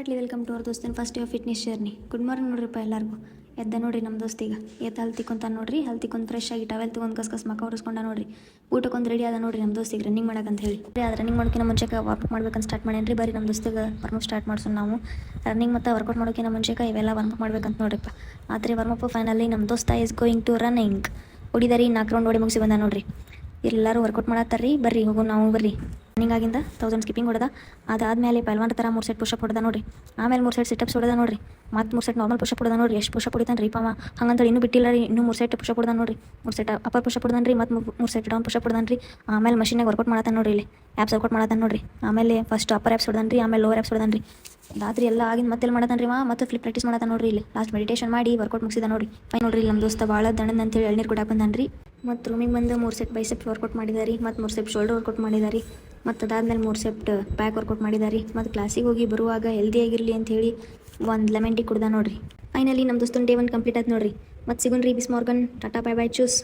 Hartley welcome to our ದೋಸ್ತನ first day of fitness journey. Good morning ನೋಡ್ರಿಪ್ಪ ಎಲ್ಲರಿಗೂ. ಎದ್ದ ನೋಡ್ರಿ ನಮ್ಮ ದೋಸ್ತಿಗ ಎದ್ದು ಹಲ್ತಿಕೊಂತ ನೋಡ್ರಿ, ಹಲ್ತಿಕೊಂಡ್ ಫ್ರೆಶ್ ಆಗಿ ಟವೆಲ್ ತೊಗೊಂಡು ಕಸ್ ಮಕ್ಕ ಒರೆಸ್ಕೊಂಡ ನೋಡ್ರಿ. ಊಟಕ್ಕೊಂದು ರೆಡಿ ಆದ ನೋಡ್ರಿ ನಮ್ಮ ದೋಸ್ತಿಗೆ ರನ್ನಿಂಗ್ ಮಾಡಕ್ಕಂತ ಹೇಳಿ. ಅದು ರನ್ನಿಂಗ್ ಮಾಡೋಕ್ಕಿಂತ ಮುಂಚೆಗೆ ವಾರ್ಕ್ ಮಾಡ್ಬೇಕಂತ ಸ್ಟಾರ್ಟ್ ಮಾಡೇನ್ರಿ. ಬರೀ ನಮ್ಮ ದೋಸ್ತಿಗೆ ವರ್ಮಪ್ ಸ್ಟಾರ್ಟ್ ಮಾಡ್ಸೋಣ ನಾವು. ರನ್ನಿಂಗ್ ಮತ್ತು ವರ್ಕೌಟ್ ಮಾಡೋಕ್ಕಿಂತ ಮುಂಚೆಗೆ ಇವೆಲ್ಲ ವರ್ಮಪ್ ಮಾಡ್ಬೇಕಂತ ನೋಡ್ರಿಪ್ಪ. ಆದರೆ ವರ್ಮಪ್ ಫೈನಲಿ ನಮ್ಮ ದೋಸ್ತ ಈಸ್ ಗೋಯಿಂಗ್ ಟು ರನ್ನಿಂಗ್. ಹೊಡಿದಾರಿ 4 ರೌಂಡ್ ಹೊಡಿ ಮುಗಿಸಿ ಬಂದ ನೋಡ್ರಿ. ಎಲ್ಲರೂ ವರ್ಕೌಟ್ ಮಾಡತ್ತಾರ್ರಿ. ಬರ್ರಿ ಹೋಗು ನಾವು ಬರ್ರಿ. ರನ್ನಿಂಗ್ ಆಗಿಂದ 1000 ಸ್ಕಿಪ್ಪಿಂಗ್ ಹೊಡೆದ. ಅದಾದಮೇಲೆ ಪಲ್ವಾನ್ ಥರ 3 ಸೆಟ್ ಪುಷಪ್ ಹೊಡೆದ ನೋಡ್ರಿ. ಆಮೇಲೆ 3 ಸೆಟ್ ಸಿಟಪ್ಸ್ ಹೊಡೆದ ನೋಡ್ರಿ. ಮತ್ತು 3 ಸೆಟ್ ನಾರ್ಮಲ್ ಪುಷಪ್ ಹೊಡೆದ ನೋಡ್ರಿ. ಎಷ್ಟು ಪುಷಪ್ ಹೊಡಿತಾನೆ ರೀ ಪಾವ ಹಂಗಂತ ಇನ್ನೂ ಬಿಟ್ಟಿಲ್ಲ ರೀ. ಇನ್ನೂ 3 ಸೆಟ್ ಪುಷಪ್ ಹೊಡೆದ ನೋಡ್ರಿ. 3 ಸೆಟ್ ಅಪ್ಪರ್ ಪುಷಪ್ ಹೊಡೆದನ್ ರೀ. ಮತ್ತು 3 ಸೆಟ್ ಡೌನ್ ಪುಷಪ್ ಹೊಡೆದನ್ ರೀ. ಆಮೇಲೆ ಮಷೀನಾಗ ವರ್ಕೌಟ್ ಮಾಡತ್ತಾನೆ ನೋಡ್ರಿ. ಇಲ್ಲಿ ಆ್ಯಪ್ಸ್ ವರ್ಕೌಟ್ ಮಾಡತ್ತಾನೆ ನೋಡ್ರಿ. ಆಮೇಲೆ ಫಸ್ಟ್ ಅಪ್ಪರ್ ಆ್ಯಪ್ಸ್ ಹೊಡೆದನ್ ರೀ. ಆಮೇಲೆ ಲೋವರ್ ಆ್ಯಪ್ಸ್ ಹೊಡೆದನ್ ರೀ. ರಾತ್ರಿ ಎಲ್ಲ ಆಗಿಂದ ಮತ್ತೆ ಮಾಡತ್ತಾನೆ ರೀ. ಮತ್ತು ಫ್ಲಿಪ್ ಪ್ರಾಕ್ಟೀಸ್ ಮಾಡತ್ತಾನೆ ನೋಡ್ರಿ. ಇಲ್ಲಿ ಲಾಸ್ಟ್ ಮೆಡಿಟೇಷನ್ ಮಾಡಿ ವರ್ಕೌಟ್ ಮುಗಿಸಿದ ನೋಡ್ರಿ. ಫೈನ್ ನೋಡ್ರಿ ನಮ್ಮ ದೋಸ್ತ ಭಾಳ ದಣ್ಣದ ಅಂತೇಳಿ ಎಳ್ನೀರು ಕೂಡ ಬಂದಾನ ರೀ. ಮತ್ತು ರೂಮಿಗೆ ಬಂದು 3 ಸೆಟ್ ಬೈಸೆಪ್ ವರ್ಕೌಟ್ ಮಾಡಿದಾರಿ. ಮತ್ತು 3 ಸೆಟ್ ಶೋಲ್ಡರ್ ವರ್ಕೌಟ್ ಮಾಡಿದಾರಿ. ಮತ್ತು ಅದಾದ್ಮೇಲೆ 3 ಸೆಟ್ ಬ್ಯಾಕ್ ವರ್ಕೌಟ್ ಮಾಡಿದಾರಿ. ಮತ್ತು ಕ್ಲಾಸಿಗೆ ಹೋಗಿ ಬರುವಾಗ ಹೆಲ್ದಿಯಾಗಿರಲಿ ಅಂತ ಹೇಳಿ ಒಂದು ಲೆಮನ್ ಟೀ ಕುಡ್ದ ನೋಡ್ರಿ. ಫೈನಲಿ ನಮ್ಮ ದೋಸ್ತನ ಡೇ 1 ಕಂಪ್ಲೀಟ್ ಆಯ್ತು ನೋಡ್ರಿ. ಮತ್ತು ಸಿಗೋಣ ರೀ ಬಿಸ್ Morgan. Tata bye bye choose.